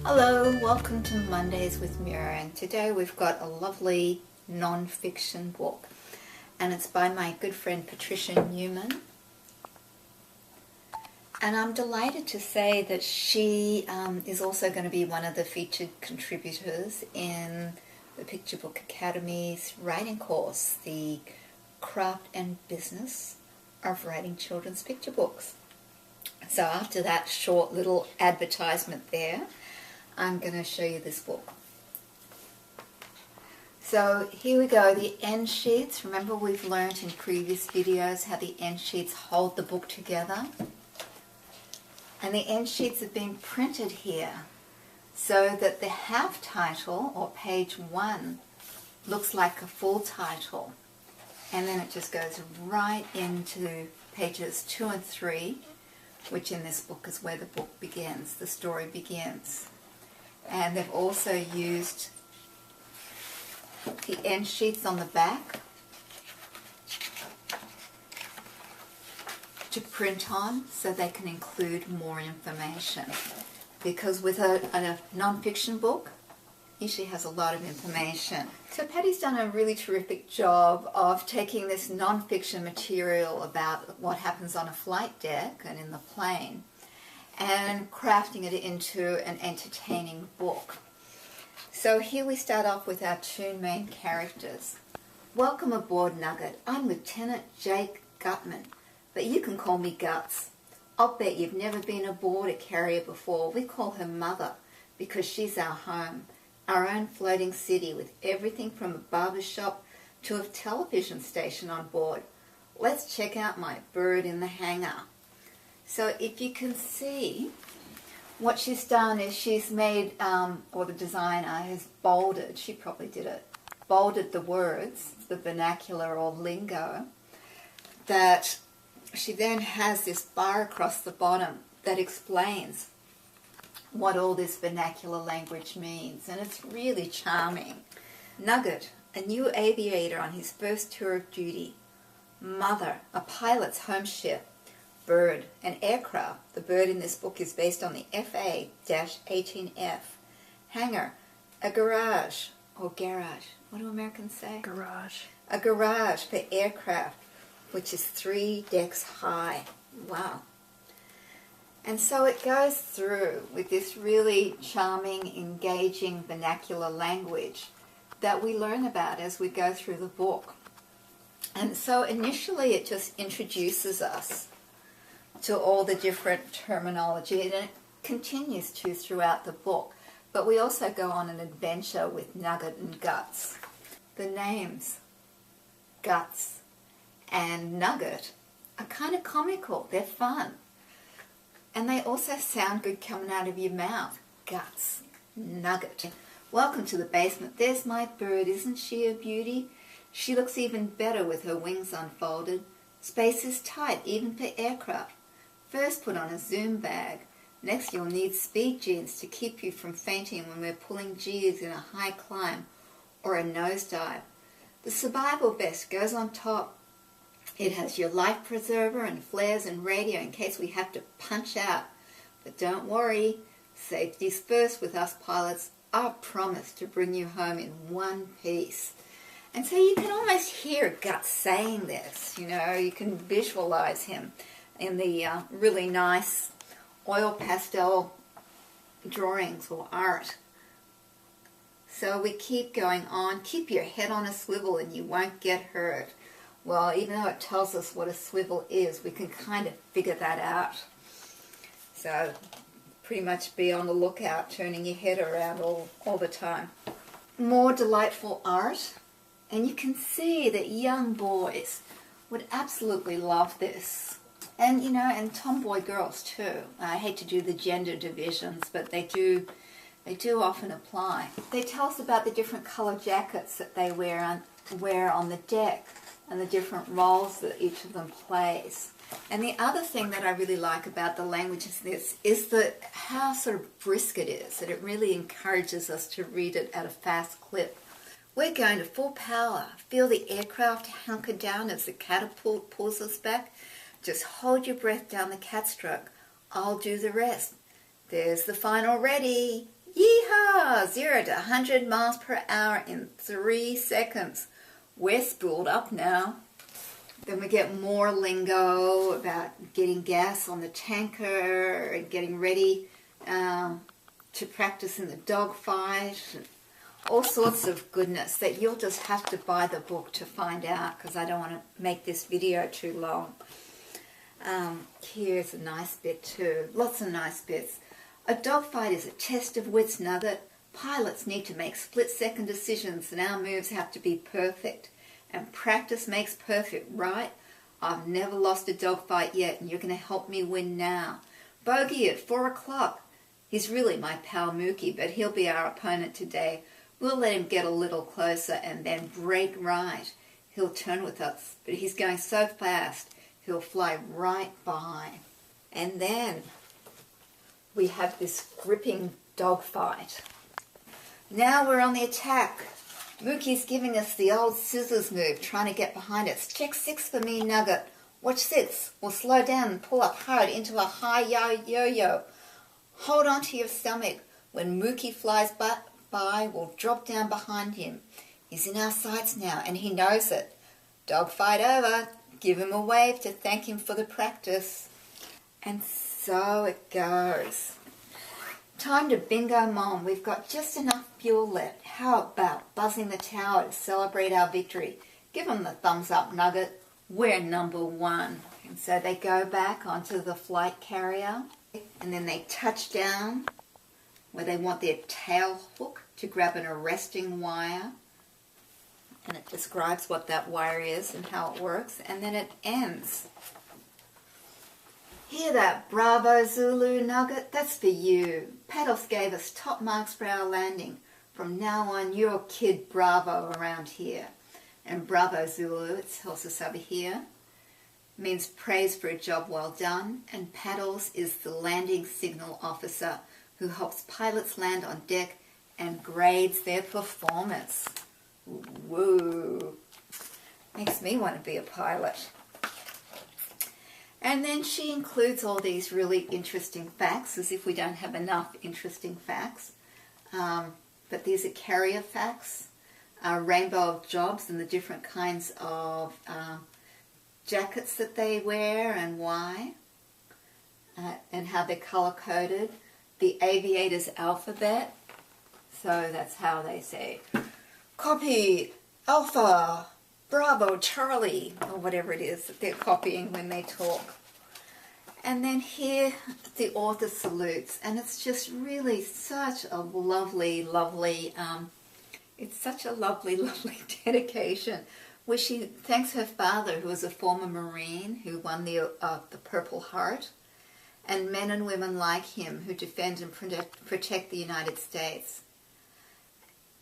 Hello, welcome to Mondays with Mira, and today we've got a lovely non-fiction book, and it's by my good friend Patricia Newman. And I'm delighted to say that she is also going to be one of the featured contributors in the Picture Book Academy's writing course, the Craft and Business of Writing Children's Picture Books. So after that short little advertisement there, I'm going to show you this book. So here we go, the end sheets. Remember, we've learned in previous videos how the end sheets hold the book together. And the end sheets have been printed here so that the half title, or page 1, looks like a full title. And then it just goes right into pages 2 and 3, which in this book is where the book begins, the story begins. And they've also used the end sheets on the back to print on so they can include more information. Because with a non-fiction book, usually has a lot of information. So Patty's done a really terrific job of taking this non-fiction material about what happens on a flight deck and in the plane and crafting it into an entertaining book. So here we start off with our two main characters. Welcome aboard, Nugget. I'm Lieutenant Jake Gutman, but you can call me Guts. I'll bet you've never been aboard a carrier before. We call her Mother because she's our home, our own floating city with everything from a barber shop to a television station on board. Let's check out my bird in the hangar. So if you can see, what she's done is she's made, or the designer has bolded, she probably did it, bolded the words, the vernacular or lingo, that she then has this bar across the bottom that explains what all this vernacular language means, and it's really charming. Nugget, a new aviator on his first tour of duty. Mother, a pilot's home ship. Bird, an aircraft. The bird in this book is based on the FA-18F. Hangar, a garage, or garage. What do Americans say? Garage. A garage for aircraft, which is 3 decks high. Wow. And so it goes through with this really charming, engaging vernacular language that we learn about as we go through the book. And so initially it just introduces us to all the different terminology, and it continues to throughout the book. But we also go on an adventure with Nugget and Guts. The names, Guts and Nugget, are kind of comical. They're fun. And they also sound good coming out of your mouth. Guts, Nugget. Welcome to the basement. There's my bird. Isn't she a beauty? She looks even better with her wings unfolded. Space is tight, even for aircraft. First put on a Zoom bag. Next you'll need speed jeans to keep you from fainting when we're pulling G's in a high climb or a nosedive. The survival vest goes on top. It has your life preserver and flares and radio in case we have to punch out. But don't worry, safety's first with us pilots. I promise to bring you home in one piece. And so you can almost hear Guts saying this, you know, you can visualize him in the really nice oil pastel drawings or art. So we keep going on. Keep your head on a swivel and you won't get hurt. Well, even though it tells us what a swivel is, we can kind of figure that out. So pretty much be on the lookout, turning your head around all the time. More delightful art. And you can see that young boys would absolutely love this. And, you know, and tomboy girls too. I hate to do the gender divisions, but they do often apply. They tell us about the different color jackets that they wear on the deck and the different roles that each of them plays. And the other thing that I really like about the language of this is how sort of brisk it is, that it really encourages us to read it at a fast clip. We're going to full power. Feel the aircraft hunker down as the catapult pulls us back. Just hold your breath down the cat stroke. I'll do the rest. There's the final ready. Yeehaw! 0 to 100 miles per hour in 3 seconds. We're spooled up now. Then we get more lingo about getting gas on the tanker and getting ready to practice in the dogfight. All sorts of goodness that you'll just have to buy the book to find out, because I don't want to make this video too long. Here's a nice bit too. Lots of nice bits. A dogfight is a test of wits, Nugget. Pilots need to make split-second decisions, and our moves have to be perfect. And practice makes perfect, right? I've never lost a dogfight yet, and you're going to help me win now. Bogey at 4 o'clock. He's really my pal Mookie, but he'll be our opponent today. We'll let him get a little closer and then break right. He'll turn with us, but he's going so fast, he'll fly right by. And then we have this gripping dogfight. Now we're on the attack. Mookie's giving us the old scissors move, trying to get behind us. Check 6 for me, Nugget. Watch this. We'll slow down and pull up hard into a high yo-yo. Hold on to your stomach. When Mookie flies by, we'll drop down behind him. He's in our sights now, and he knows it. Dogfight over. Give him a wave to thank him for the practice. And so it goes. Time to bingo mom. We've got just enough fuel left. How about buzzing the tower to celebrate our victory? Give them the thumbs up, Nugget. We're number 1. And so they go back onto the flight carrier, and then they touch down where they want their tail hook to grab an arresting wire. And it describes what that wire is and how it works. And then it ends. Hear that, Bravo Zulu, Nugget? That's for you. Paddles gave us top marks for our landing. From now on, you're Kid Bravo around here. And Bravo Zulu, it tells us over here, means praise for a job well done. And Paddles is the landing signal officer who helps pilots land on deck and grades their performance. Woo! Makes me want to be a pilot. And then she includes all these really interesting facts, as if we don't have enough interesting facts. But these are carrier facts, rainbow of jobs and the different kinds of jackets that they wear and why, and how they're color-coded. The aviator's alphabet, so that's how they say, copy, Alpha, Bravo, Charlie, or whatever it is that they're copying when they talk. And then here the author salutes, and it's just really such a lovely, lovely, it's such a lovely, lovely dedication, where she thanks her father, who was a former Marine, who won the Purple Heart, and men and women like him who defend and protect the United States.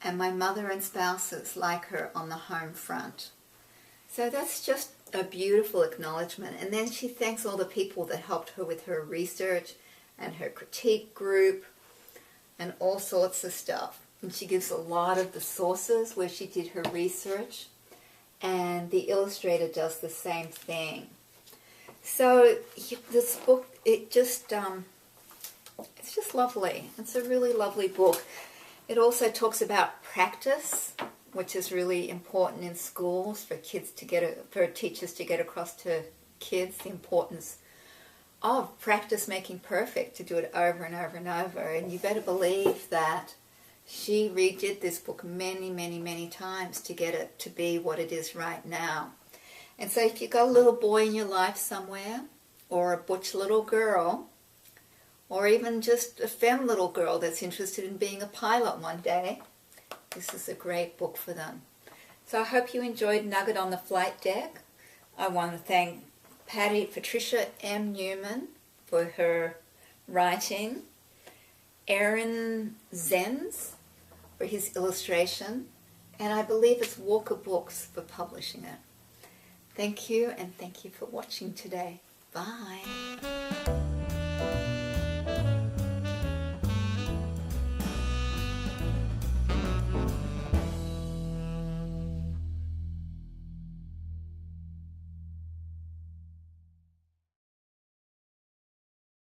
And my mother and spouses like her on the home front. So that's just a beautiful acknowledgement. And then she thanks all the people that helped her with her research and her critique group and all sorts of stuff. And she gives a lot of the sources where she did her research, and the illustrator does the same thing. So this book, it's just lovely. It's a really lovely book. It also talks about practice, which is really important in schools for teachers to get across to kids the importance of practice making perfect, to do it over and over and over. And you better believe that she redid this book many, many, many times to get it to be what it is right now. And so if you've got a little boy in your life somewhere, or a butch little girl, or even just a femme little girl that's interested in being a pilot one day, this is a great book for them. So I hope you enjoyed Nugget on the Flight Deck. I want to thank Patricia Newman for her writing, Aaron Zetz for his illustration, and I believe it's Walker Books for publishing it. Thank you, and thank you for watching today. Bye.